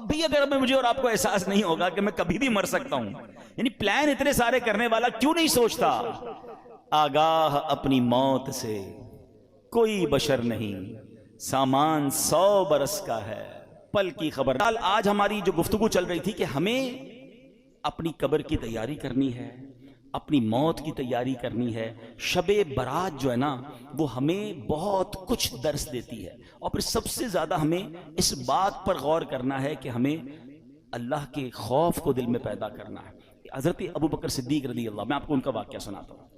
اب بھی اگر مجھے اور آپ کو احساس نہیں ہوگا کہ میں کبھی بھی مر سکتا ہوں، یعنی پلان اتنے سارے کرنے والا کیوں نہیں سوچتا آگاہ اپنی موت سے کوئی بشر نہیں، سامان 100 برس کا ہے پل کی خبر۔ آج ہماری جو گفتگو چل رہی تھی کہ ہمیں اپنی قبر کی تیاری کرنی ہے، اپنی موت کی تیاری کرنی ہے۔ شب برات جو ہے نا وہ ہمیں بہت کچھ درس دیتی ہے، اور پھر سب سے زیادہ ہمیں اس بات پر غور کرنا ہے کہ ہمیں اللہ کے خوف کو دل میں پیدا کرنا ہے۔ حضرت ابو بکر صدیق رضی اللہ، میں آپ کو ان کا واقعہ سناتا ہوں۔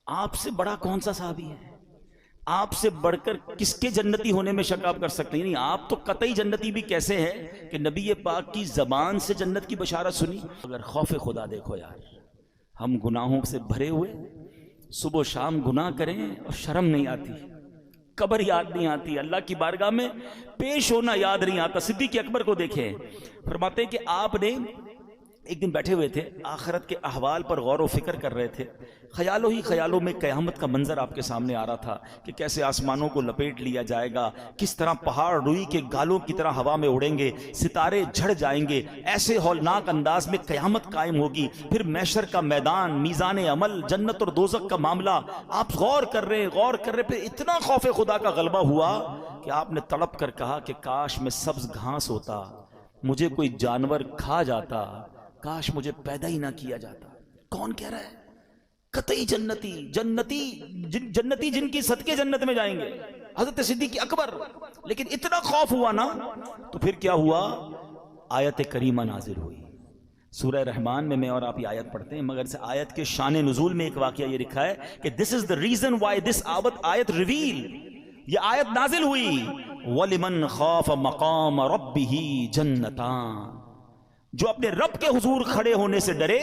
آپ سے بڑا کون سا صحابی ہے؟ آپ سے بڑھ کر کس کے جنتی ہونے میں شک آپ کر سکتے ہیں؟ یعنی آپ تو قطعی جنتی بھی کیسے ہے کہ نبی پاک کی زبان سے جنت کی بشارت سنی۔ اگر خوف خدا دیکھو یار، ہم گناہوں سے بھرے ہوئے صبح و شام گناہ کریں اور شرم نہیں آتی، قبر یاد نہیں آتی، اللہ کی بارگاہ میں پیش ہونا یاد نہیں آتا۔ صدیق اکبر کو دیکھیں، فرماتے ہیں کہ آپ نے ایک دن بیٹھے ہوئے تھے، آخرت کے احوال پر غور و فکر کر رہے تھے، خیالوں ہی خیالوں میں قیامت کا منظر آپ کے سامنے آ رہا تھا کہ کیسے آسمانوں کو لپیٹ لیا جائے گا، کس طرح پہاڑ روئی کے گالوں کی طرح ہوا میں اڑیں گے، ستارے جھڑ جائیں گے، ایسے ہولناک انداز میں قیامت قائم ہوگی، پھر محشر کا میدان، میزان عمل، جنت اور دوزخ کا معاملہ۔ آپ غور کر رہے پھر اتنا خوف خدا کا غلبہ ہوا کہ آپ نے تڑپ کر کہا کہ کاش میں سبز گھاس ہوتا، مجھے کوئی جانور کھا جاتا، کاش مجھے پیدا ہی نہ کیا جاتا۔ کون کہہ رہا ہے؟ قطعی جنتی جن کی صدقے جنت میں جائیں گے، حضرت صدیق اکبر۔ لیکن اتنا خوف ہوا نا تو پھر کیا ہوا؟ آیت کریمہ نازل ہوئی۔ سورہ رحمان میں اور آپ یہ آیت پڑھتے ہیں، مگر اس آیت کے شان نزول میں ایک واقعہ یہ لکھا ہے کہ this is the reason why this آیت reveal، یہ آیت نازل ہوئی وَلِمَنْ خَافَ مَقَامَ رَبِّهِ جَنَّتَانِ، جو اپنے رب کے حضور کھڑے ہونے سے ڈرے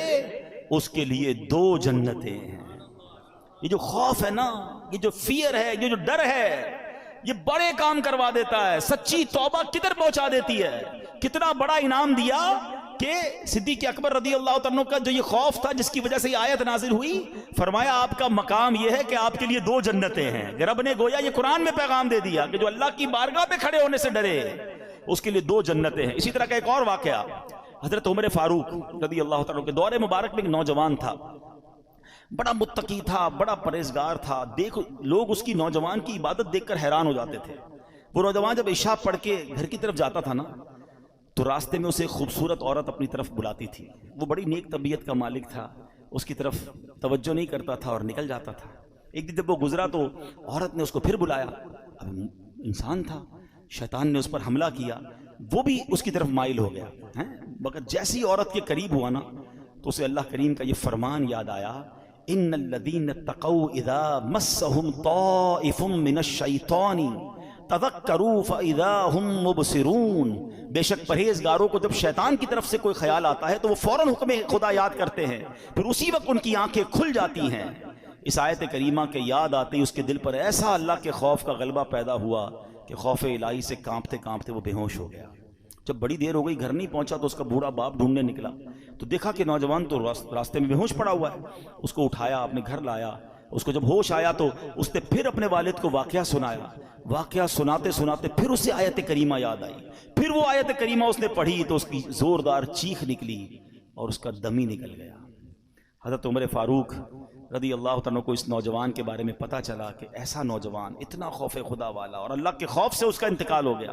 اس کے لیے 2 جنتیں ہیں۔ یہ جو خوف ہے نا، یہ جو فیئر ہے، یہ جو ڈر ہے، یہ بڑے کام کروا دیتا ہے۔ سچی توبہ کدھر پہنچا دیتی ہے۔ کتنا بڑا انعام دیا کہ صدیق اکبر رضی اللہ عنہ کا جو یہ خوف تھا جس کی وجہ سے یہ آیت نازل ہوئی، فرمایا آپ کا مقام یہ ہے کہ آپ کے لیے 2 جنتیں ہیں۔ رب نے گویا یہ قرآن میں پیغام دے دیا کہ جو اللہ کی بارگاہ پہ کھڑے ہونے سے ڈرے اس کے لیے 2 جنتیں ہیں۔ اسی طرح کا ایک اور واقعہ، حضرت عمر فاروق رضی اللہ تعالیٰ کے دور مبارک میں ایک نوجوان تھا، بڑا متقی تھا، بڑا پرہیزگار تھا۔ دیکھ لوگ اس کی نوجوان کی عبادت دیکھ کر حیران ہو جاتے تھے۔ وہ نوجوان جب عشاء پڑھ کے گھر کی طرف جاتا تھا نا تو راستے میں اسے ایک خوبصورت عورت اپنی طرف بلاتی تھی۔ وہ بڑی نیک طبیعت کا مالک تھا، اس کی طرف توجہ نہیں کرتا تھا اور نکل جاتا تھا۔ ایک دن جب وہ گزرا تو عورت نے اس کو پھر بلایا۔ اب انسان تھا، شیطان نے اس پر حملہ کیا، وہ بھی اس کی طرف مائل ہو گیا، مگر جیسی عورت کے قریب ہوا نا تو اسے اللہ کریم کا یہ فرمان یاد آیا، ان الذین اتقوا اذا مسهم طائف من الشیطان تذکروا فاذا هم مبصرون، بے شک پرہیزگاروں کو جب شیطان کی طرف سے کوئی خیال آتا ہے تو وہ فوراً حکم خدا یاد کرتے ہیں، پھر اسی وقت ان کی آنکھیں کھل جاتی ہیں۔ اس آیت کریمہ کے یاد آتے ہی اس کے دل پر ایسا اللہ کے خوف کا غلبہ پیدا ہوا کہ خوف الہی سے کانپتے کانپتے وہ بے ہوش ہو گیا۔ جب بڑی دیر ہو گئی گھر نہیں پہنچا تو اس کا بوڑھا باپ ڈھونڈنے نکلا تو دیکھا کہ نوجوان تو راستے میں بے ہوش پڑا ہوا ہے۔ اس کو اٹھایا، اپنے گھر لایا۔ اس کو جب ہوش آیا تو اس نے پھر اپنے والد کو واقعہ سنایا۔ واقعہ سناتے سناتے پھر اسے آیت کریمہ یاد آئی، پھر وہ آیت کریمہ اس نے پڑھی تو اس کی زوردار چیخ نکلی اور اس کا دم ہی نکل گیا۔ حضرت عمر فاروق رضی اللہ عنہ کو اس نوجوان کے بارے میں پتہ چلا کہ ایسا نوجوان اتنا خوف خدا والا، اور اللہ کے خوف سے اس کا انتقال ہو گیا۔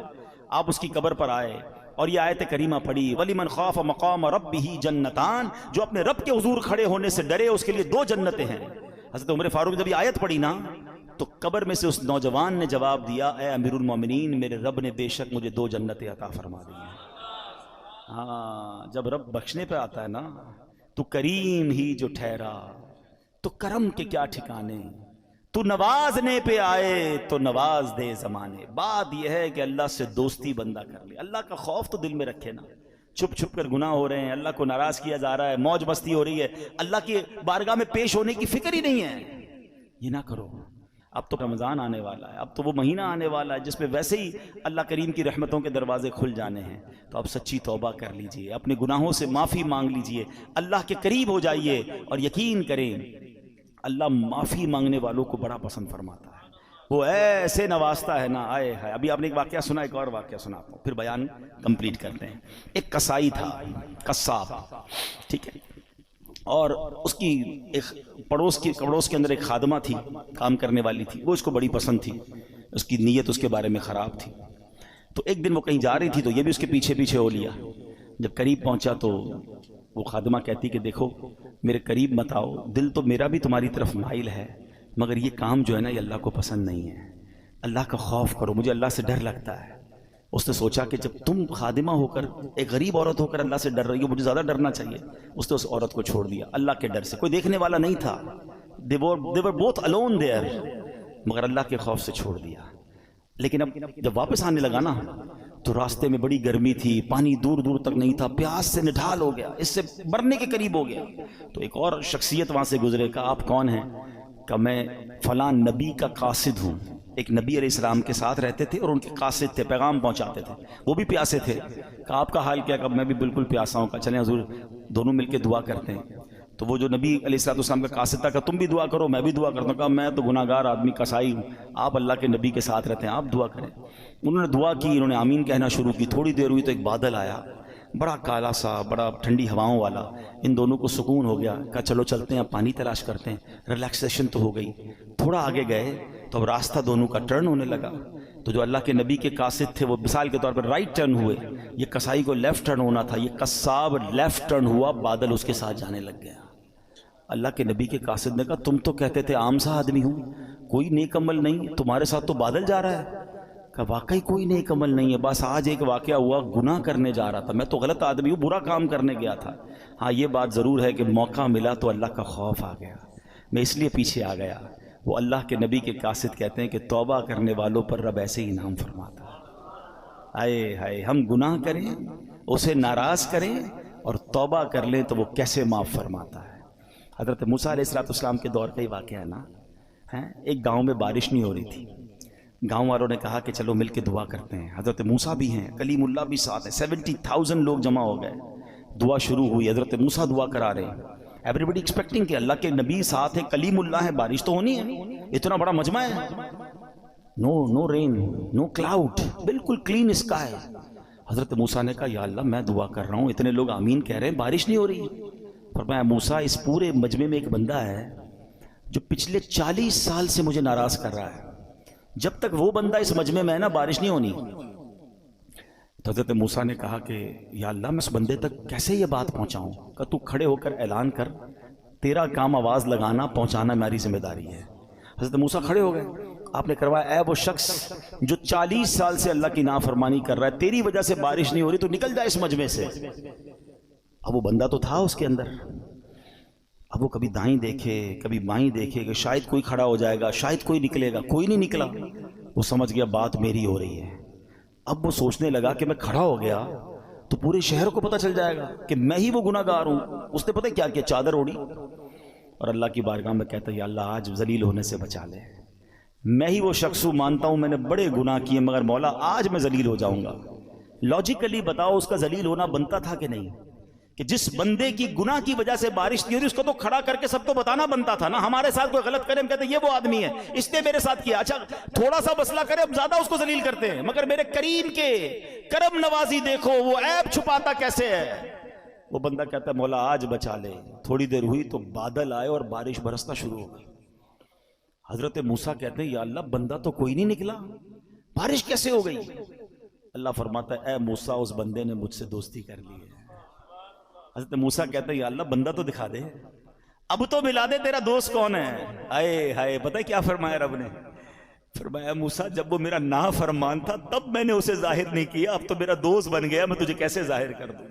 آپ اس کی قبر پر آئے اور یہ آیت کریمہ پڑھی، وَلِمَنْ خَافَ مَقَامَ رَبِّهِ جَنَّتَانِ، جو اپنے رب کے حضور کھڑے ہونے سے ڈرے اس کے لیے 2 جنتیں ہیں۔ حضرت عمر فاروق جب یہ آیت پڑھی نا تو قبر میں سے اس نوجوان نے جواب دیا، اے امیر المومنین، میرے رب نے بے شک مجھے 2 جنتیں عطا فرما دی ہیں۔ ہاں، جب رب بخشنے پہ آتا ہے نا تو کریم ہی جو ٹھہرا تو کرم کے کیا ٹھکانے، تو نوازنے پہ آئے تو نواز دے زمانے۔ بات یہ ہے کہ اللہ سے دوستی بندہ کر لے، اللہ کا خوف تو دل میں رکھے نا۔ چھپ چھپ کر گناہ ہو رہے ہیں، اللہ کو ناراض کیا جا رہا ہے، موج مستی ہو رہی ہے، اللہ کی بارگاہ میں پیش ہونے کی فکر ہی نہیں ہے، یہ نہ کرو۔ اب تو رمضان آنے والا ہے، اب تو وہ مہینہ آنے والا ہے جس میں ویسے ہی اللہ کریم کی رحمتوں کے دروازے کھل جانے ہیں۔ تو اب سچی توبہ کر لیجئے، اپنے گناہوں سے معافی مانگ لیجئے، اللہ کے قریب ہو جائیے، اور یقین کریں اللہ معافی مانگنے والوں کو بڑا پسند فرماتا ہے۔ وہ ایسے نوازتا ہے نا، آئے ہے. ابھی آپ نے ایک واقعہ سنا، ایک اور واقعہ سنا آپ کو، پھر بیان کمپلیٹ کرتے ہیں. ایک کسائی تھا، قصاب، ٹھیک ہے، اور اس کی ایک پڑوس کے اندر ایک خادمہ تھی، کام کرنے والی تھی. وہ اس کو بڑی پسند تھی، اس کی نیت اس کے بارے میں خراب تھی. تو ایک دن وہ کہیں جا رہی تھی تو یہ بھی اس کے پیچھے پیچھے ہو لیا. جب قریب پہنچا تو وہ خادمہ کہتی کہ دیکھو میرے قریب مت آؤ، دل تو میرا بھی تمہاری طرف مائل ہے، مگر یہ کام جو ہے نا یہ اللہ کو پسند نہیں ہے. اللہ کا خوف کرو، مجھے اللہ سے ڈر لگتا ہے. اس نے سوچا کہ جب تم خادمہ ہو کر، ایک غریب عورت ہو کر اللہ سے ڈر رہی ہو، مجھے زیادہ ڈرنا چاہیے. اس نے اس عورت کو چھوڑ دیا اللہ کے ڈر سے. کوئی دیکھنے والا نہیں تھا، they were both alone there، مگر اللہ کے خوف سے چھوڑ دیا. لیکن اب جب واپس آنے لگا نا تو راستے میں بڑی گرمی تھی، پانی دور دور تک نہیں تھا، پیاس سے نڈھال ہو گیا، اس سے مرنے کے قریب ہو گیا. تو ایک اور شخصیت وہاں سے گزرے. کہا آپ کون ہیں؟ کہ میں فلاں نبی کا قاصد ہوں. ایک نبی علیہ السلام کے ساتھ رہتے تھے اور ان کے قاصد تھے، پیغام پہنچاتے تھے. وہ بھی پیاسے تھے. کہا آپ کا حال کیا؟ کہ میں بھی بالکل پیاسا ہوں. کہا چلیں حضور دونوں مل کے دعا کرتے ہیں. تو وہ جو نبی علیہ السلام کا قاصد تھا کہ تم بھی دعا کرو میں بھی دعا کرتا ہوں. کہا میں تو گناہ گار آدمی کسائی ہوں، آپ اللہ کے نبی کے ساتھ رہتے ہیں، آپ دعا کریں. انہوں نے دعا کی، انہوں نے آمین کہنا شروع کی. تھوڑی دیر ہوئی تو ایک بادل آیا، بڑا کالا سا، بڑا ٹھنڈی ہواؤں والا. ان دونوں کو سکون ہو گیا. کہا چلو چلتے ہیں، اب پانی تلاش کرتے ہیں، ریلیکسیشن تو ہو گئی. تھوڑا آگے گئے تو اب راستہ دونوں کا ٹرن ہونے لگا. تو جو اللہ کے نبی کے قاصد تھے وہ مثال کے طور پر رائٹ ٹرن ہوئے، یہ کسائی کو لیفٹ ٹرن ہونا تھا، یہ قصاب لیفٹ ٹرن ہوا، بادل اس کے ساتھ جانے لگ گیا. اللہ کے نبی کے قاصد نے کہا تم تو کہتے تھے عام سا آدمی ہوں، کوئی نیک عمل نہیں، تمہارے ساتھ تو بادل جا رہا ہے. کہ واقعی کوئی نیک عمل نہیں ہے، بس آج ایک واقعہ ہوا، گناہ کرنے جا رہا تھا، میں تو غلط آدمی ہوں، برا کام کرنے گیا تھا. ہاں یہ بات ضرور ہے کہ موقع ملا تو اللہ کا خوف آ گیا، میں اس لیے پیچھے آ گیا. وہ اللہ کے نبی کے قاصد کہتے ہیں کہ توبہ کرنے والوں پر رب ایسے ہی انعام فرماتا ہے. آئے ہائے، ہم گناہ کریں، اسے ناراض کریں اور توبہ کر لیں تو وہ کیسے معاف فرماتا ہے. حضرت موسیٰ علیہ السلام کے دور کا ہی واقعہ ہے نا. ایک گاؤں میں بارش نہیں ہو رہی تھی. گاؤں والوں نے کہا کہ چلو مل کے دعا کرتے ہیں. حضرت موسیٰ بھی ہیں، کلیم اللہ بھی ساتھ ہیں، 70,000 لوگ جمع ہو گئے. دعا شروع ہوئی، حضرت موسیٰ دعا کرا رہے ہیں. ایوری بڈی ایکسپیکٹنگ کہ اللہ کے نبی ساتھ ہیں، کلیم اللہ ہے، بارش تو ہونی ہے، اتنا بڑا مجمع ہے. نو رین، نو کلاؤڈ، بالکل کلین اسکائی. حضرت موسیٰ نے کہا یا اللہ میں دعا کر رہا ہوں، اتنے لوگ آمین کہہ رہے ہیں، بارش نہیں ہو رہی. فرمایا موسیٰ اس پورے مجمع میں ایک بندہ ہے جو پچھلے 40 سال سے مجھے ناراض کر رہا ہے، جب تک وہ بندہ اس مجمع میں ہے نا بارش نہیں ہونی. تو حضرت موسیٰ نے کہا کہ یا اللہ میں اس بندے تک کیسے یہ بات پہنچاؤں؟ کہ تو کھڑے ہو کر اعلان کر، تیرا کام آواز لگانا، پہنچانا میری ذمہ داری ہے. حضرت موسیٰ کھڑے ہو گئے. آپ نے کروایا اے وہ شخص جو 40 سال سے اللہ کی نافرمانی کر رہا ہے، تیری وجہ سے بارش نہیں ہو رہی، تو نکل جائے اس مجمع سے. اب وہ بندہ تو تھا اس کے اندر. اب وہ کبھی دائیں دیکھے کبھی بائیں دیکھے کہ شاید کوئی کھڑا ہو جائے گا، شاید کوئی نکلے گا، کوئی نہیں نکلا. وہ سمجھ گیا بات میری ہو رہی ہے. اب وہ سوچنے لگا کہ میں کھڑا ہو گیا تو پورے شہر کو پتہ چل جائے گا کہ میں ہی وہ گناہ گار ہوں. اس نے پتہ کیا کیا، چادر اوڑی اور اللہ کی بارگاہ میں کہتا یا اللہ آج ذلیل ہونے سے بچا لے. میں ہی وہ شخص ہوں، مانتا ہوں میں نے بڑے گناہ کیے، مگر مولا آج میں ذلیل ہو جاؤں گا. لاجیکلی بتاؤ اس کا ذلیل ہونا بنتا تھا کہ نہیں؟ کہ جس بندے کی گناہ کی وجہ سے بارش نہیں ہو رہی اس کو تو کھڑا کر کے سب کو بتانا بنتا تھا نا. ہمارے ساتھ کوئی غلط کرے ہم کہتے ہیں یہ وہ آدمی ہے، اس نے میرے ساتھ کیا. اچھا تھوڑا سا مسئلہ کرے ہم زیادہ اس کو ذلیل کرتے ہیں، مگر میرے کریم کے کرم نوازی دیکھو، وہ عیب چھپاتا کیسے ہے. وہ بندہ کہتا ہے مولا آج بچا لے. تھوڑی دیر ہوئی تو بادل آئے اور بارش برسنا شروع ہو گئی. حضرت موسیٰ کہتے ہیں یا اللہ بندہ تو کوئی نہیں نکلا، بارش کیسے ہو گئی؟ اللہ فرماتا ہے اے موسیٰ اس بندے نے مجھ سے دوستی کر لی ہے. حضرت موسیٰ کہتے ہیں یا اللہ بندہ تو دکھا دے، اب تو ملا دے تیرا دوست کون ہے. آئے ہائے، پتہ ہے کیا فرمایا رب نے؟ فرمایا موسیٰ جب وہ میرا نافرمان تھا تب میں نے اسے ظاہر نہیں کیا، اب تو میرا دوست بن گیا، میں تجھے کیسے ظاہر کر دوں.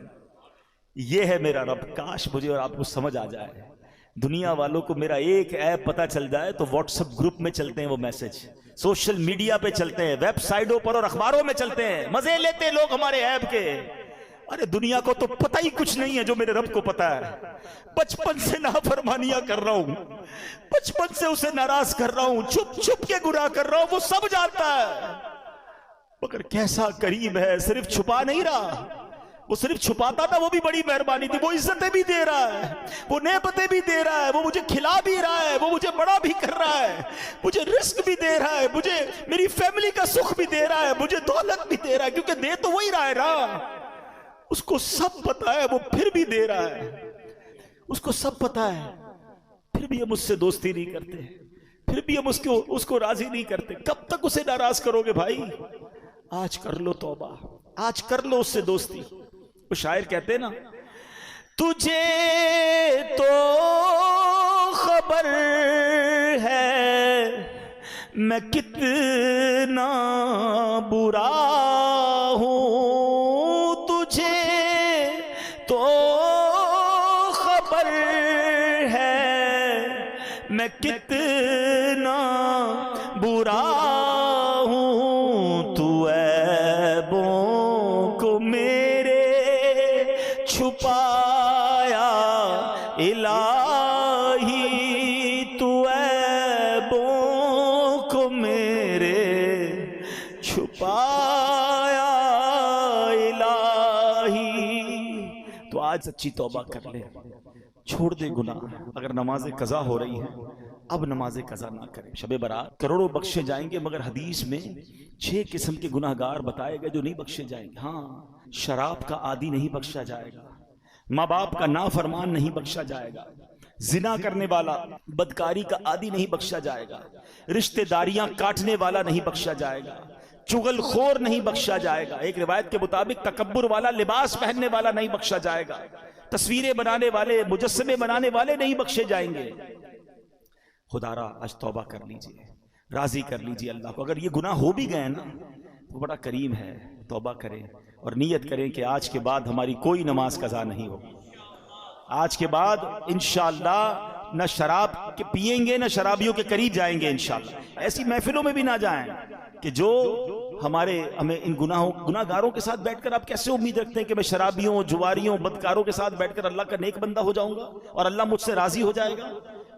یہ ہے میرا رب. کاش مجھے اور آپ کو سمجھ آ جائے. دنیا والوں کو میرا ایک ایپ پتہ چل جائے تو واٹس ایپ گروپ میں چلتے ہیں وہ میسج، سوشل میڈیا پہ چلتے ہیں، ویب سائٹوں پر اور اخباروں میں چلتے ہیں، مزے لیتے ہیں لوگ ہمارے ایپ کے. ارے دنیا کو تو پتہ ہی کچھ نہیں ہے جو میرے رب کو پتہ ہے. بچپن سے نافرمانیاں کر رہا ہوں، بچپن سے اسے ناراض کر رہا ہوں، چھپ چھپ کے گناہ کر رہا ہوں، وہ سب جانتا ہے. مگر کیسا کریم ہے، صرف چھپا نہیں رہا وہ صرف چھپاتا تھا وہ بھی بڑی مہربانی تھی. وہ عزتیں بھی دے رہا ہے, وہ نعمتیں بھی دے رہا ہے, وہ مجھے کھلا بھی رہا ہے, وہ مجھے بڑا بھی کر رہا ہے, مجھے رزق بھی دے رہا ہے, مجھے میری فیملی کا سکھ بھی دے رہا ہے, مجھے دولت بھی دے رہا ہے, کیونکہ دے تو وہی رہا ہے نا. اس کو سب پتا ہے, وہ پھر بھی دے رہا ہے. اس کو سب پتا ہے, پھر بھی ہم اس سے دوستی نہیں کرتے, پھر بھی ہم اس کو راضی نہیں کرتے. کب تک اسے ناراض کرو گے بھائی؟ آج کر لو توبہ, آج کر لو اس سے دوستی. وہ شاعر کہتے ہیں نا, تجھے تو خبر ہے میں کتنا برا ہوں, تجھے تو خبر ہے میں کتنا برا ہوں, تو عیبوں کو میرے چھپایا الہی, تو عیبوں کو میرے چھپایا الہی. تو آج سچی توبہ کر لے, چھوڑ دے گناہ. اگر نماز قضا ہو رہی ہے اب نماز قضا نہ کریں. شب برات کروڑوں بخشے جائیں گے, مگر حدیث میں 6 قسم کے گناہ گار بتائے گئے جو نہیں بخشے جائیں گے. ہاں, شراب کا عادی نہیں بخشا جائے گا, ماں باپ کا نافرمان نہیں بخشا جائے گا, زنا کرنے والا بدکاری کا عادی نہیں بخشا جائے گا, رشتہ داریاں کاٹنے والا نہیں بخشا جائے گا, چغل خور نہیں بخشا جائے گا, ایک روایت کے مطابق تکبر والا لباس پہننے والا نہیں بخشا جائے گا, تصویریں بنانے والے مجسمے بنانے والے نہیں بخشے جائیں گے. خدا را آج توبہ کر لیجئے, راضی کر لیجئے اللہ کو. اگر یہ گناہ ہو بھی گئے نا وہ بڑا کریم ہے. توبہ کریں اور نیت کریں کہ آج کے بعد ہماری کوئی نماز قضا نہیں ہوگی. آج کے بعد انشاءاللہ نہ شراب کے پئیں گے, نہ شرابیوں کے قریب جائیں گے انشاءاللہ. ایسی محفلوں میں بھی نہ جائیں کہ جو ہمیں ان گناہ گاروں کے ساتھ بیٹھ کر آپ کیسے امید رکھتے ہیں کہ میں شرابیوں, جواریوں, بدکاروں کے ساتھ بیٹھ کر اللہ کا نیک بندہ ہو جاؤں گا اور اللہ مجھ سے راضی ہو جائے گا.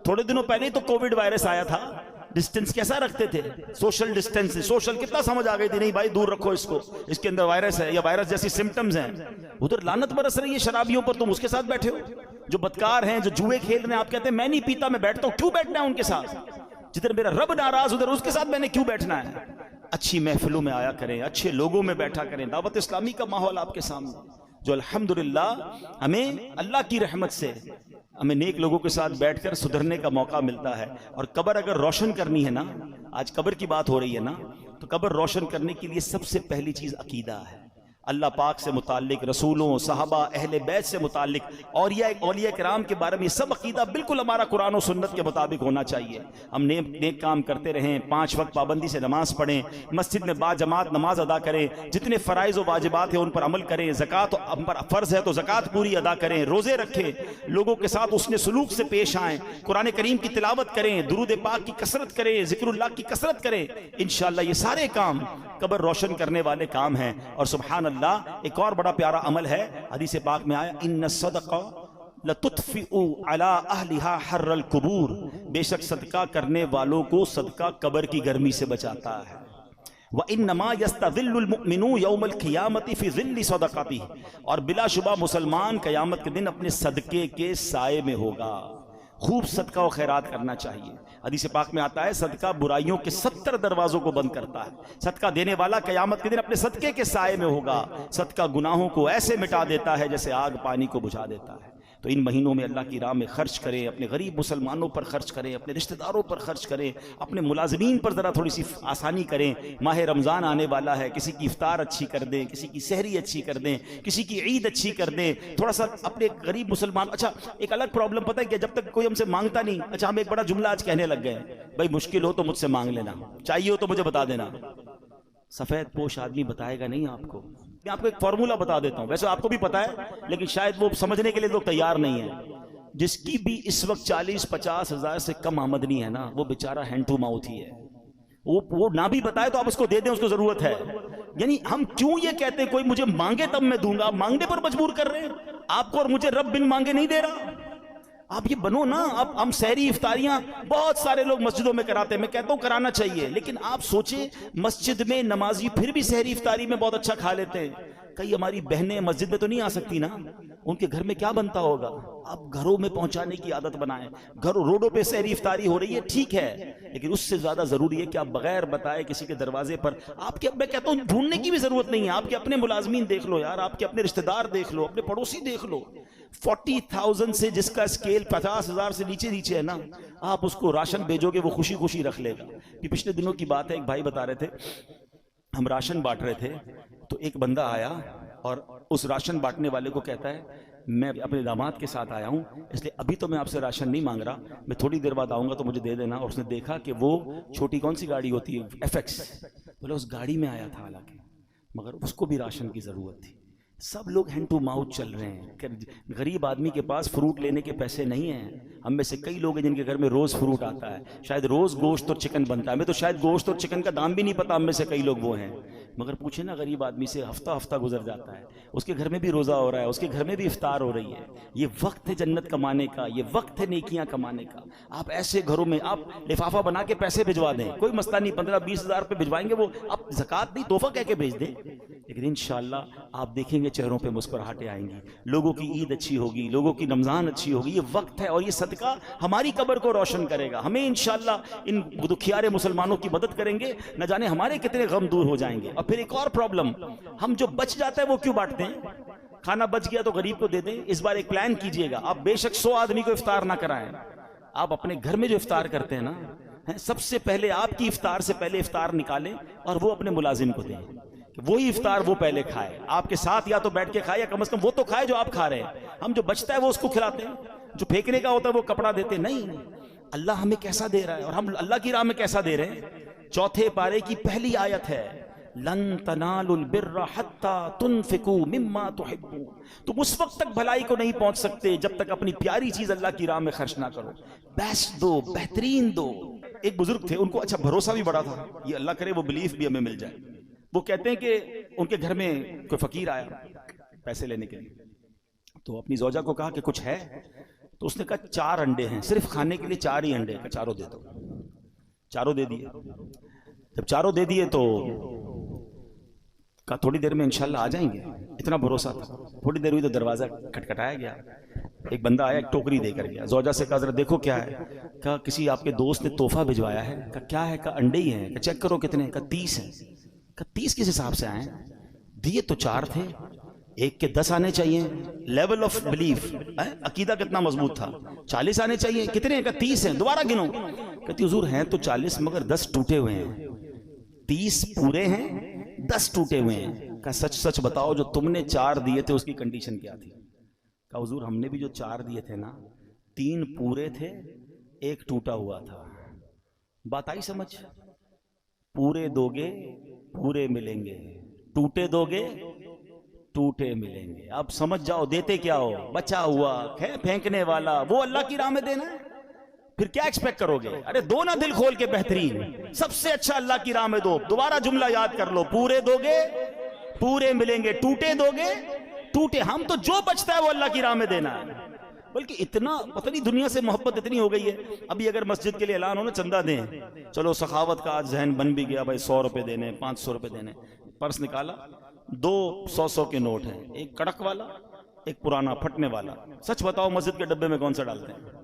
تھوڑے دنوں پہلے تو کووڈ وائرس آیا تھا, ڈسٹنس کیسا رکھتے تھے؟ Social distance. سوشل کتنا سمجھ آ گئی تھی, نہیں بھائی دور رکھو اس کو, اس کے اندر وائرس ہے یا وائرس جیسی سمٹمز ہیں. ادھر لعنت برس رہی ہے شرابیوں پر, تم اس کے ساتھ بیٹھے ہو. جو بدکار ہیں, جو جوئے کھیل رہے ہیں, آپ کہتے ہیں میں نہیں پیتا, میں بیٹھتا ہوں. کیوں بیٹھنا ہے ان کے ساتھ؟ جدھر میرا رب ناراض ادھر اس کے ساتھ میں نے کیوں بیٹھنا ہے؟ اچھی محفلوں میں آیا کریں, اچھے لوگوں میں بیٹھا کریں. دعوت اسلامی کا ماحول آپ کے سامنے جو الحمدللہ ہمیں اللہ کی رحمت سے ہمیں نیک لوگوں کے ساتھ بیٹھ کر سدھرنے کا موقع ملتا ہے. اور قبر اگر روشن کرنی ہے نا, آج قبر کی بات ہو رہی ہے نا, تو قبر روشن کرنے کے لیے سب سے پہلی چیز عقیدہ ہے. اللہ پاک سے متعلق, رسولوں, صحابہ, اہل بیت سے متعلق, اولیاء کرام کے بارے میں سب عقیدہ بالکل ہمارا قرآن و سنت کے مطابق ہونا چاہیے. ہم نیک کام کرتے رہیں, 5 وقت پابندی سے نماز پڑھیں, مسجد میں با جماعت نماز ادا کریں, جتنے فرائض و واجبات ہیں ان پر عمل کریں, زکوٰۃ ہم پر فرض ہے تو زکوٰۃ پوری ادا کریں, روزے رکھیں, لوگوں کے ساتھ حسن سلوک سے پیش آئیں, قرآن کریم کی تلاوت کریں, درود پاک کی کثرت کریں, ذکر اللہ کی کثرت کریں. انشاءاللہ یہ سارے کام قبر روشن کرنے والے کام ہیں. اور سبحان اللہ, ایک اور بڑا پیارا عمل ہے, حدیث پاک میں آیا, ان الصدقہ لتطفئ علی اہلھا حر القبور, بے شک صدقہ کرنے والوں کو صدقہ قبر کی گرمی سے بچاتا ہے. وَإِنَّمَا يَسْتَظِلُّ الْمُؤْمِنُ يَوْمَ الْقِيَامَةِ فِي ظِلِّ صَدَقَتِهِ, اور بلا شبہ مسلمان قیامت کے دن اپنے صدقے کے سائے میں ہوگا. خوب صدقہ و خیرات کرنا چاہیے. حدیث پاک میں آتا ہے صدقہ برائیوں کے 70 دروازوں کو بند کرتا ہے. صدقہ دینے والا قیامت کے دن اپنے صدقے کے سائے میں ہوگا. صدقہ گناہوں کو ایسے مٹا دیتا ہے جیسے آگ پانی کو بجھا دیتا ہے. تو ان مہینوں میں اللہ کی راہ میں خرچ کریں, اپنے غریب مسلمانوں پر خرچ کریں, اپنے رشتہ داروں پر خرچ کریں, اپنے ملازمین پر ذرا تھوڑی سی آسانی کریں. ماہ رمضان آنے والا ہے, کسی کی افطار اچھی کر دیں, کسی کی سحری اچھی کر دیں, کسی کی عید اچھی کر دیں. تھوڑا سا اپنے غریب مسلمان. اچھا ایک الگ پرابلم پتہ ہے کہ جب تک کوئی ہم سے مانگتا نہیں, اچھا ہم ایک بڑا جملہ آج کہنے لگ گئے, بھائی مشکل ہو تو مجھ سے مانگ لینا, چاہیے ہو تو مجھے بتا دینا. سفید پوش آدمی بتائے گا نہیں آپ کو. میں آپ کو ایک فارمولا بتا دیتا ہوں, ویسے آپ کو بھی پتا ہے لیکن شاید وہ سمجھنے کے لیے لوگ تیار نہیں ہیں. جس کی بھی اس وقت 40-50 ہزار سے کم آمدنی ہے نا, وہ بیچارہ ہینڈ ٹو ماؤتھ ہی ہے. وہ نہ بھی بتائے تو آپ اس کو دے دیں, اس کو ضرورت ہے. یعنی ہم کیوں یہ کہتے ہیں کوئی مجھے مانگے تب میں دوں گا, مانگنے پر مجبور کر رہے ہیں آپ کو, اور مجھے رب بن مانگے نہیں دے رہا. آپ یہ بنو نا. اب ہم سحری افطاریاں بہت سارے لوگ مسجدوں میں کراتے ہیں, میں کہتا ہوں کرانا چاہیے, لیکن آپ سوچیں مسجد میں نمازی پھر بھی سحری افطاری میں بہت اچھا کھا لیتے ہیں. کئی ہماری بہنیں مسجد میں تو نہیں آ سکتی نا، ان کے گھر میں کیا بنتا ہوگا؟ آپ گھروں میں پہنچانے کی عادت بنائیں. گھروں روڈوں پہ سحری افطاری ہو رہی ہے ٹھیک ہے، لیکن اس سے زیادہ ضروری ہے کہ آپ بغیر بتائے کسی کے دروازے پر آپ کے، میں کہتا ہوں ڈھونڈنے کی بھی ضرورت نہیں ہے، آپ کے اپنے ملازمین دیکھ لو یار، آپ کے اپنے رشتہ دار دیکھ لو، اپنے پڑوسی دیکھ لو. 40,000 سے جس کا اسکیل 50,000 سے نیچے ہے نا، آپ اس کو راشن بھیجو گے وہ خوشی خوشی رکھ لے گا. یہ پچھلے دنوں کی بات ہے، ایک بھائی بتا رہے تھے ہم راشن بانٹ رہے تھے تو ایک بندہ آیا اور اس راشن بانٹنے والے کو کہتا ہے میں اپنے داماد کے ساتھ آیا ہوں اس لیے ابھی تو میں آپ سے راشن نہیں مانگ رہا، میں تھوڑی دیر بعد آؤں گا تو مجھے دے دینا. اور اس نے دیکھا کہ وہ چھوٹی کون سی گاڑی ہوتی ہے FX، بولے اس گاڑی میں آیا تھا حالانکہ، مگر اس کو بھی راشن کی ضرورت تھی. سب لوگ ہینڈ ٹو ماؤتھ چل رہے ہیں. غریب آدمی کے پاس فروٹ لینے کے پیسے نہیں ہیں. ہم میں سے کئی لوگ ہیں جن کے گھر میں روز فروٹ آتا ہے، شاید روز گوشت اور چکن بنتا ہے، ہمیں تو شاید گوشت اور چکن کا دام بھی نہیں پتا. ہم میں سے کئی لوگ وہ ہیں، مگر پوچھیں نا غریب آدمی سے، ہفتہ گزر جاتا ہے، اس کے گھر میں بھی روزہ ہو رہا ہے، اس کے گھر میں بھی افطار ہو رہی ہے. یہ وقت ہے جنت کمانے کا، یہ وقت ہے نیکیاں کمانے کا. آپ ایسے گھروں میں آپ لفافہ بنا کے پیسے بھجوا دیں، کوئی مسئلہ نہیں، 15-20 ہزار روپے بھجوائیں گے، وہ آپ زکوٰۃ نہیں تحفہ کہہ کے بھیج دیں، لیکن انشاءاللہ آپ دیکھیں گے چہروں پہ مسکراہٹیں آئیں گی، لوگوں کی عید اچھی ہوگی، لوگوں کی رمضان اچھی ہوگی. یہ وقت ہے اور یہ صدقہ ہماری قبر کو روشن کرے گا. ہمیں انشاءاللہ ان دکھیارے مسلمانوں کی مدد کریں گے، نہ جانے ہمارے کتنے غم دور ہو جائیں گے. اور پھر ایک اور پرابلم، ہم جو بچ جاتا ہے وہ کیوں بانٹتے ہیں؟ کھانا بچ گیا تو غریب کو دے دیں. اس بار ایک پلان کیجئے گا، آپ بے شک 100 آدمی کو افطار نہ کرائیں، آپ اپنے گھر میں جو افطار کرتے ہیں نا، سب سے پہلے آپ کی افطار سے پہلے افطار نکالیں اور وہ اپنے ملازم کو دیں کہ وہی افطار وہ پہلے کھائے، آپ کے ساتھ یا تو بیٹھ کے کھائے یا کم از کم وہ تو کھائے جو آپ کھا رہے ہیں. ہم جو بچتا ہے وہ اس کو کھلاتے ہیں، جو پھینکنے کا ہوتا ہے وہ کپڑا دیتے نہیں. اللہ ہمیں کیسا دے رہا ہے اور ہم اللہ کی راہ میں کیسا دے رہے ہیں. 4 پارے کی پہلی آیت ہے لن تنالوا البر حتى تنفقوا مما تحبون. تم اس وقت تک بھلائی کو نہیں پہنچ سکتے جب تک اپنی پیاری چیز اللہ کی راہ میں خرچ نہ کرو. بیسٹ دو، بہترین دو. ایک بزرگ تھے، ان کو اچھا بھروسہ بھی بڑا تھا، یہ اللہ کرے وہ بلیف بھی ہمیں مل جائے. وہ کہتے ہیں کہ ان کے گھر میں کوئی فقیر آیا پیسے لینے کے لیے، تو اپنی زوجہ کو کہا کہ کچھ ہے، تو اس نے کہا 4 انڈے ہیں، صرف کھانے کے لیے 4 ہی انڈے، 4 دے دو. 4 دے دیے. جب 4 دے دیے تو کہا تھوڑی دیر میں انشاءاللہ آ جائیں گے. اتنا بھروسہ تھا. تھوڑی دیر ہوئی تو دروازہ کھٹکھٹایا گیا، ایک بندہ آیا، ایک ٹوکری دے کر گیا. زوجہ سے کہا ذرا دیکھو کیا ہے. کہا کسی آپ کے دوست نے تحفہ بھجوایا ہے. کہا کیا ہے؟ کہا انڈے ہی ہیں. کہا چیک کرو کتنے. کہا 30 ہیں. کہا 30 کس حساب سے آئے؟ دیے تو 4 تھے، ایک کے 10 آنے چاہیے. لیول آف بلیف، عقیدہ کتنا مضبوط تھا. 40 آنے چاہیے. کتنے ہیں؟ کہا 30 ہیں. دوبارہ گنو. کہتی حضور ہیں تو 40 مگر 10 ٹوٹے ہوئے ہیں. 30 پورے ہیں، 10 ٹوٹے ہوئے ہیں. کہا سچ سچ بتاؤ جو تم نے 4 دیے تھے اس کی کنڈیشن کیا تھی؟ کہا حضور ہم نے بھی جو 4 دیے تھے نا، 3 پورے تھے، 1 ٹوٹا ہوا تھا. بات آئی سمجھ؟ پورے دو گے پورے ملیں گے، ٹوٹے دو گے ٹوٹے ملیں گے. اب سمجھ جاؤ دیتے کیا ہو؟ بچا ہوا پھینکنے والا وہ اللہ کی راہ میں دینا ہے. پھر کیا ایکسپیکٹ کرو گے؟ ارے دو نا دل کھول کے، بہترین سب سے اچھا اللہ کی راہ میں دو. دوبارہ جملہ یاد کر لو، پورے دو گے پورے ملیں گے، ٹوٹے دو گے ٹوٹے. ہم تو جو بچتا ہے وہ اللہ کی راہ میں دینا ہے. بلکہ اتنا پتہ نہیں دنیا سے محبت اتنی ہو گئی ہے. ابھی اگر مسجد کے لیے اعلان ہو نا چندہ دیں، چلو سخاوت کا آج ذہن بن بھی گیا، بھائی 100 روپے دینے، 500 روپے دینے. پرس نکالا، 2 100 کے نوٹ ہیں، ایک کڑک والا ایک پرانا پھٹنے والا. سچ بتاؤ مسجد کے ڈبے میں کون سا ڈالتے ہیں؟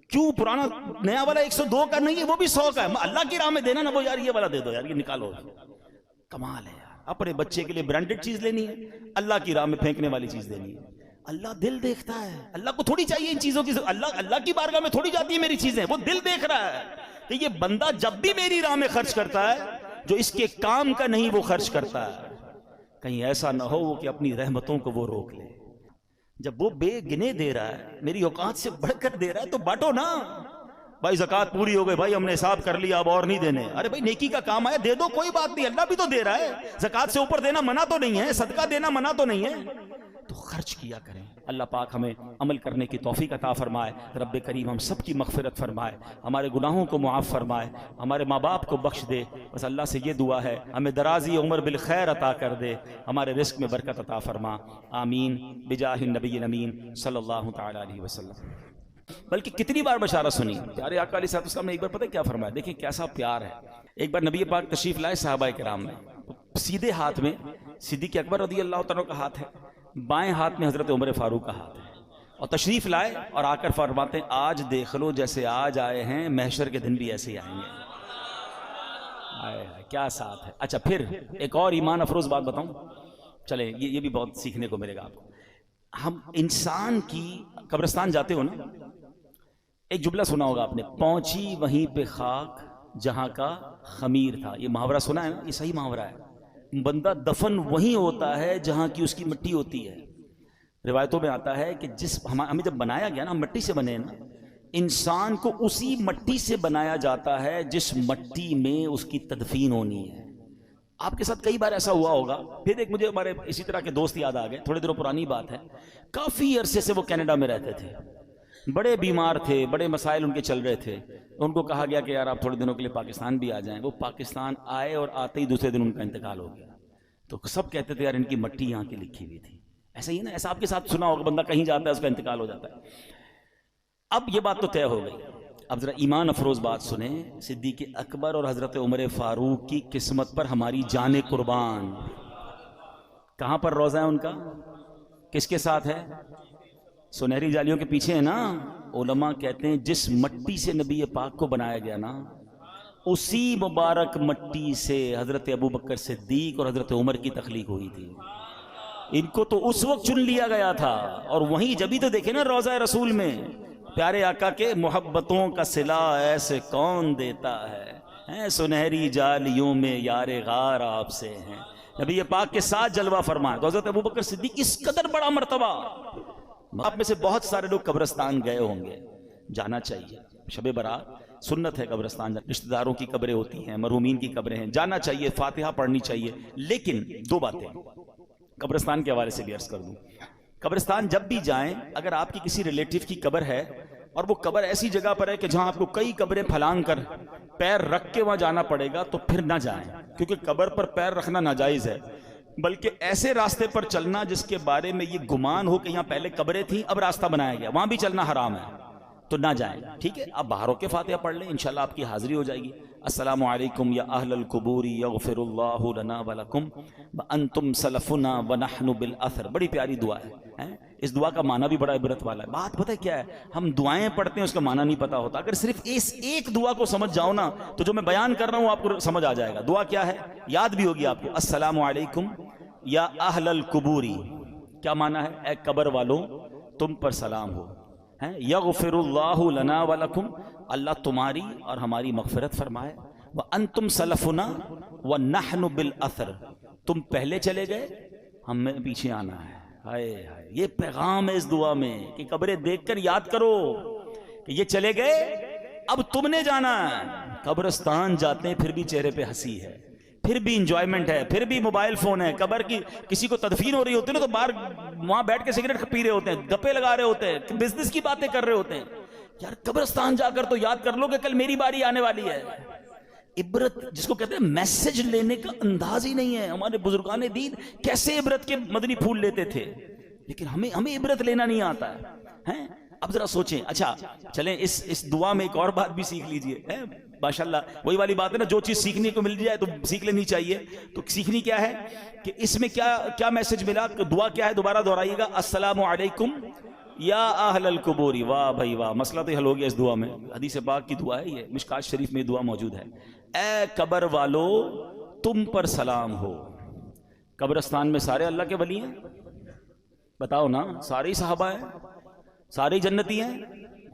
کیوں پرانا؟ نیا والا 102 کا نہیں ہے، وہ بھی 100 کا ہے. اللہ کی راہ میں دینا نا، وہ یار یہ والا دے دو یار، یہ نکالو. کمال ہے یار. اپنے بچے کے لیے برانڈڈ چیز لینی ہے، اللہ کی راہ میں پھینکنے والی چیز لینی ہے. اللہ دل دیکھتا ہے. اللہ کو تھوڑی چاہیے ان چیزوں کی، اللہ کی بارگاہ میں تھوڑی جاتی ہے میری چیزیں، وہ دل دیکھ رہا ہے کہ یہ بندہ جب بھی میری راہ میں خرچ کرتا ہے جو اس کے کام کا نہیں وہ خرچ کرتا ہے. کہیں ایسا نہ ہو وہ کہ اپنی رحمتوں کو وہ روک لے. جب وہ بے گنے دے رہا ہے، میری اوقات سے بڑھ کر دے رہا ہے، تو بانٹو نا. بھائی زکوٰۃ پوری ہو گئی، بھائی ہم نے حساب کر لیا اب اور نہیں دینے. ارے بھائی نیکی کا کام آیا دے دو، کوئی بات نہیں، اللہ بھی تو دے رہا ہے. زکوٰۃ سے اوپر دینا منع تو نہیں ہے، صدقہ دینا منع تو نہیں ہے، تو خرچ کیا کریں. اللہ پاک ہمیں عمل کرنے کی توفیق عطا فرمائے. رب کریم ہم سب کی مغفرت فرمائے، ہمارے گناہوں کو معاف فرمائے، ہمارے ماں باپ کو بخش دے. بس اللہ سے یہ دعا ہے ہمیں درازی عمر بالخیر عطا کر دے، ہمارے رزق میں برکت عطا فرما. آمین بجاہ النبی الامین صلی اللہ تعالی علیہ وسلم. بلکہ کتنی بار بشارت سنی پیارے آقا علیہ السلام نے. ایک بار پتہ کیا فرمایا؟ دیکھیں کیسا پیار ہے. ایک بار نبی پاک تشریف لائے صحابہ کرام میں، سیدھے ہاتھ میں صدیق اکبر رضی اللہ تعالیٰ کا ہاتھ ہے، بائیں ہاتھ میں حضرت عمر فاروق کا ہاتھ ہے، اور تشریف لائے اور آ کر فرماتے ہیں آج دیکھ لو جیسے آج آئے ہیں محشر کے دن بھی ایسے ہی آئیں گے۔ کیا ساتھ ہے۔ اچھا پھر ایک اور ایمان افروز بات بتاؤں، چلیں یہ بھی بہت سیکھنے کو ملے گا آپ کو۔ ہم انسان کی قبرستان جاتے ہو نا، ایک جملہ سنا ہوگا آپ نے، پہنچی وہیں پہ خاک جہاں کا خمیر تھا۔ یہ محاورہ سنا ہے نا، یہ صحیح محاورہ ہے۔ بندہ دفن وہیں ہوتا ہے جہاں کی اس کی مٹی ہوتی ہے۔ روایتوں میں آتا ہے کہ ہمیں جب بنایا گیا نا، ہم مٹی سے بنے نا، انسان کو اسی مٹی سے بنایا جاتا ہے جس مٹی میں اس کی تدفین ہونی ہے۔ آپ کے ساتھ کئی بار ایسا ہوا ہوگا۔ پھر ایک مجھے ہمارے اسی طرح کے دوست یاد آ گئے، تھوڑے دنوں پرانی بات ہے، کافی عرصے سے وہ کینیڈا میں رہتے تھے، بڑے بیمار تھے، بڑے مسائل ان کے چل رہے تھے۔ ان کو کہا گیا کہ یار آپ تھوڑے دنوں کے لیے پاکستان بھی آ جائیں۔ وہ پاکستان آئے اور آتے ہی دوسرے دن ان کا انتقال ہو گیا۔ تو سب کہتے تھے یار ان کی مٹی یہاں کی لکھی ہوئی تھی۔ ایسا ہی نا، ایسا آپ کے ساتھ سنا ہوگا، بندہ کہیں جاتا ہے اس کا انتقال ہو جاتا ہے۔ اب یہ بات تو طے ہو گئی، اب ذرا ایمان افروز بات سنیں، صدیق اکبر اور حضرت عمر فاروق کی قسمت پر ہماری جان قربان۔ کہاں پر روزہ ہے ان کا؟ کس کے ساتھ ہے؟ سنہری جالیوں کے پیچھے ہے نا۔ علماء کہتے ہیں جس مٹی سے نبی پاک کو بنایا گیا نا، اسی مبارک مٹی سے حضرت ابوبکر صدیق اور حضرت عمر کی تخلیق ہوئی تھی۔ ان کو تو اس وقت چن لیا گیا تھا، اور وہیں جبھی تو دیکھیں نا روضہ رسول میں پیارے آقا کے محبتوں کا صلہ ایسے کون دیتا ہے، سنہری جالیوں میں یار غار آپ سے ہیں، نبی پاک کے ساتھ جلوہ فرمائے۔ تو حضرت ابوبکر صدیق اس قدر بڑا مرتبہ۔ آپ میں سے بہت سارے لوگ قبرستان گئے ہوں گے، جانا چاہیے، شب برات سنت ہے قبرستان جانا، رشتہ داروں کی قبریں ہوتی ہیں، مرحومین کی قبریں ہیں، جانا چاہیے، فاتحہ پڑھنی چاہیے۔ لیکن دو باتیں قبرستان کے حوالے سے بھی عرض کر دوں۔ قبرستان جب بھی جائیں، اگر آپ کی کسی ریلیٹیو کی قبر ہے اور وہ قبر ایسی جگہ پر ہے کہ جہاں آپ کو کئی قبریں پھلانگ کر پیر رکھ کے وہاں جانا پڑے گا، تو پھر نہ جائیں، کیونکہ قبر پر پیر رکھنا ناجائز ہے۔ بلکہ ایسے راستے پر چلنا جس کے بارے میں یہ گمان ہو کہ یہاں پہلے قبریں تھیں اب راستہ بنایا گیا، وہاں بھی چلنا حرام ہے، تو نہ جائیں۔ ٹھیک ہے، آپ باہر ہو کے فاتحہ پڑھ لیں، انشاءاللہ آپ کی حاضری ہو جائے گی۔ السلام علیکم یا اہل القبور یغفر اللہ لنا ولکم وانتم سلفنا ونحن بالاثر۔ بڑی پیاری دعا ہے، اس دعا کا معنی بھی بڑا عبرت والا ہے۔ بات پتہ کیا ہے، ہم دعائیں پڑھتے ہیں اس کا معنی نہیں پتا ہوتا۔ اگر صرف اس ایک دعا کو سمجھ جاؤ نا، تو جو میں بیان کر رہا ہوں آپ کو سمجھ آ جائے گا۔ دعا کیا ہے یاد بھی ہوگی آپ کو، السلام علیکم یا اہل القبوری، کیا معنی ہے؟ اے قبر والوں تم پر سلام ہو، یغفر اللہ لنا ولکم، اللہ تمہاری اور ہماری مغفرت فرمائے، وانتم سلفنا ونحن بالاثر، تم پہلے چلے گئے ہمیں پیچھے آنا ہے۔ ہائے ہائے، یہ پیغام ہے اس دعا میں کہ قبریں دیکھ کر یاد کرو کہ یہ چلے گئے اب تم نے جانا ہے۔ قبرستان جاتے ہیں پھر بھی چہرے پہ ہنسی ہے، پھر بھی انجوائمنٹ ہے، پھر بھی موبائل فون ہے۔ قبر کی کسی کو تدفین ہو رہی ہوتی ہے نا، تو باہر وہاں بیٹھ کے سگریٹ پی رہے ہوتے ہیں، گپے لگا رہے ہوتے ہیں، بزنس کی باتیں کر رہے ہوتے ہیں۔ یار قبرستان جا کر تو یاد کر لو کہ کل میری باری آنے والی ہے۔ عبرت جس کو کہتے ہیں میسج لینے کا انداز ہی نہیں ہے۔ ہمارے بزرگان دین کیسے عبرت کے مدنی پھول لیتے تھے، لیکن ہمیں عبرت لینا نہیں آتا ہے۔ اب ذرا سوچیں۔ اچھا چلیں اس دعا میں ایک اور بات بھی سیکھ لیجئے۔ ماشاءاللہ وہی والی بات ہے نا، جو چیز سیکھنے کو مل جائے تو سیکھ لینی چاہیے۔ تو سیکھنی کیا ہے کہ اس میں کیا میسج ملا، دعا کیا ہے، دوبارہ دہرائیے گا، السلام علیکم یا اہل القبور۔ واہ بھائی واہ، مسئلہ تو حل ہو گیا اس دعا میں۔ حدیث پاک کی دعا ہے یہ، مشکات شریف میں دعا موجود ہے۔ اے قبر والو تم پر سلام ہو۔ قبرستان میں سارے اللہ کے ولی ہیں؟ بتاؤ نا، سارے ہی صحابہ ہیں، سارے جنتی ہیں؟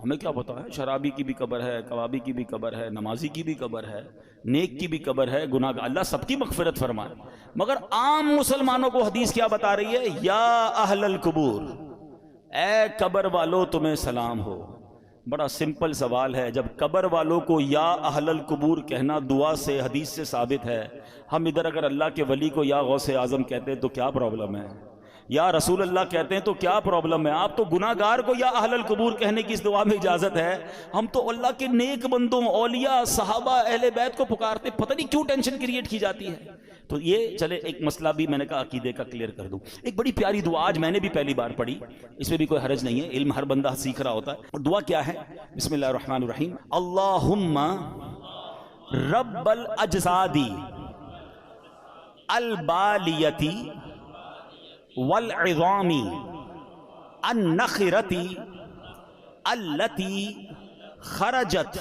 ہمیں کیا پتا ہے، شرابی کی بھی قبر ہے، کبابی کی بھی قبر ہے، نمازی کی بھی قبر ہے، نیک کی بھی قبر ہے، گناہ گار، اللہ سب کی مغفرت فرمائے۔ مگر عام مسلمانوں کو حدیث کیا بتا رہی ہے، یا اہل القبور، اے قبر والو تمہیں سلام ہو۔ بڑا سمپل سوال ہے، جب قبر والوں کو یا اہل القبور کہنا دعا سے حدیث سے ثابت ہے، ہم ادھر اگر اللہ کے ولی کو یا غوث اعظم کہتے ہیں تو کیا پرابلم ہے، یا رسول اللہ کہتے ہیں تو کیا پرابلم ہے؟ آپ تو گناہ گار کو یا اہل القبور کہنے کی اس دعا میں اجازت ہے، ہم تو اللہ کے نیک بندوں، اولیاء، صحابہ، اہل بیت کو پکارتے، پتہ نہیں کیوں ٹینشن کریٹ کی جاتی ہے۔ تو یہ چلے ایک مسئلہ بھی میں نے کہا عقیدے کا کلیئر کر دوں۔ ایک بڑی پیاری دعا آج میں نے بھی پہلی بار پڑھی، اس میں بھی کوئی حرج نہیں ہے، علم ہر بندہ سیکھ رہا ہوتا ہے۔ اور دعا کیا ہے؟ بسم اللہ الرحمن الرحیم، اللہم رب الاجسادی البالیتی والعظامی النخرتی التی خرجت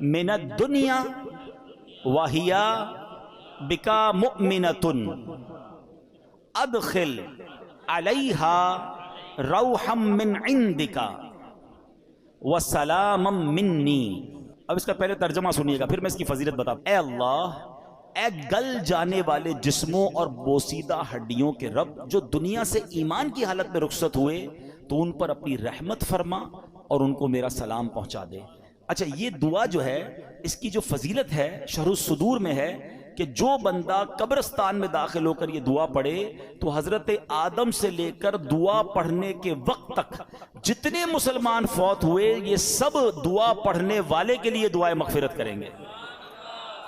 من الدنیا وہی بکا مؤمنۃ ادخل علیہا روحا من عندک وسلاما منی. اب اس کا پہلے ترجمہ سنیے گا، پھر میں اس کی فضیلت بتا. اے اللہ، اے گل جانے والے جسموں اور بوسیدہ ہڈیوں کے رب، جو دنیا سے ایمان کی حالت میں رخصت ہوئے، تو ان پر اپنی رحمت فرما اور ان کو میرا سلام پہنچا دے. اچھا، یہ دعا جو ہے اس کی جو فضیلت ہے شرح الصدور میں ہے کہ جو بندہ قبرستان میں داخل ہو کر یہ دعا پڑھے تو حضرت آدم سے لے کر دعا پڑھنے کے وقت تک جتنے مسلمان فوت ہوئے یہ سب دعا پڑھنے والے کے لیے دعائے مغفرت کریں گے.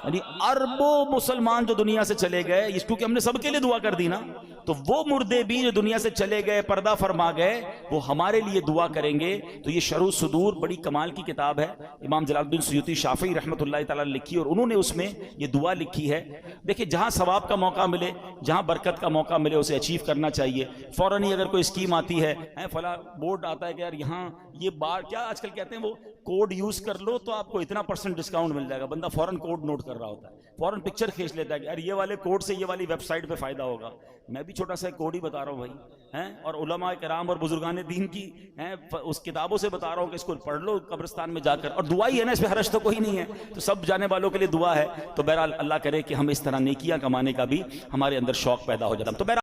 یعنی اربوں مسلمان جو دنیا سے چلے گئے، اس کیونکہ ہم نے سب کے لیے دعا کر دی نا، تو وہ مردے بھی جو دنیا سے چلے گئے پردہ فرما گئے وہ ہمارے لیے دعا کریں گے. تو یہ شرح الصدور بڑی کمال کی کتاب ہے، امام جلال الدین سیوطی شافعی رحمۃ اللہ تعالی لکھی، اور انہوں نے اس میں یہ دعا لکھی ہے. دیکھیں، جہاں ثواب کا موقع ملے، جہاں برکت کا موقع ملے اسے اچیو کرنا چاہیے. فوراً ہی اگر کوئی اسکیم آتی ہے، فلاں بورڈ آتا ہے کہ یار یہاں یہ بار کیا آج کل کہتے ہیں وہ کوڈ یوز کر لو تو آپ کو اتنا % ڈسکاؤنٹ مل جائے گا، بندہ فوراً کوڈ نوٹ کر رہا ہوتا ہے، فوراً پکچر کھینچ لیتا ہے کہ یار یہ والے کوڈ سے یہ والی ویب سائٹ پہ فائدہ ہوگا. میں بھی چھوٹا سا کوڈ ہی بتا رہا ہوں بھائی، اور علماء کرام اور بزرگان دین کی اس کتابوں سے بتا رہا ہوں کہ اس کو پڑھ لو قبرستان میں جا کر، اور دعا ہی ہے نا، اس میں حرج تو کوئی نہیں ہے، تو سب جانے والوں کے لیے دعا ہے. تو بہرحال اللہ کرے کہ ہم اس طرح نیکیاں کمانے کا بھی ہمارے اندر شوق پیدا ہو جاتا. تو بہرحال